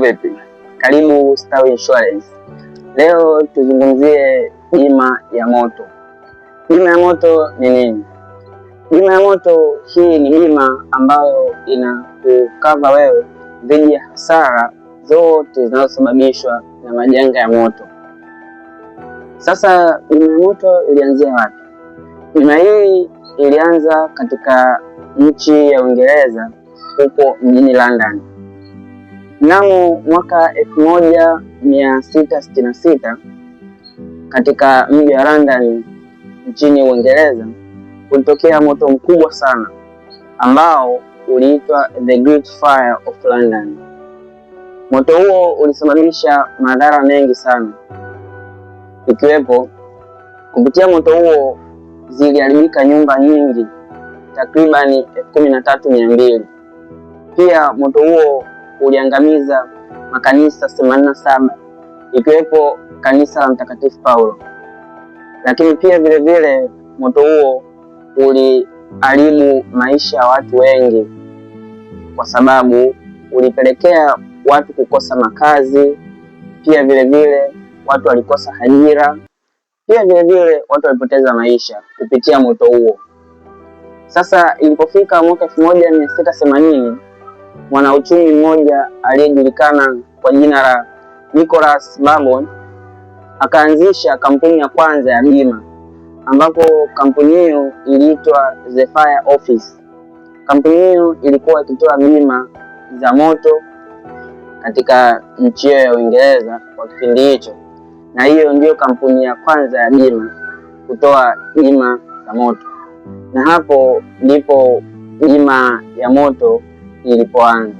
vipi? Karibu Stawi Insurance. Leo tuzungumzie bima ya moto. Bima ya moto ni nini? Bima ya moto hii ni bima ambayo inakukava wewe dhidi ya hasara zote zinazosababishwa na majanga ya moto. Sasa bima ya moto ilianzia wapi? Bima hii ilianza katika nchi ya Uingereza huko mjini London. Mnamo mwaka 1666 katika mji wa London nchini Uingereza ulitokea moto mkubwa sana ambao uliitwa The Great Fire of London. Moto huo ulisababisha madhara mengi sana, ikiwepo kupitia moto huo ziliharibika nyumba nyingi takribani 13,200. Pia moto huo uliangamiza makanisa 87 ikiwepo kanisa la Mtakatifu Paulo. Lakini pia vile moto huo uliharibu maisha ya watu wengi, kwa sababu ulipelekea watu kukosa makazi. Pia vile watu walikosa ajira. Pia vile watu walipoteza maisha kupitia moto huo. Sasa ilipofika mwaka 1680, mwanauchumi mmoja aliyejulikana kwa jina la Nicholas Barbon akaanzisha kampuni ya kwanza ya bima, ambapo kampuni hiyo iliitwa The Fire Office. Kampuni hiyo ilikuwa ikitoa bima za moto katika nchi hiyo ya Uingereza kwa kipindi hicho, na hiyo ndiyo kampuni ya kwanza ya bima kutoa bima za moto, na hapo ndipo bima ya moto ilipoanza.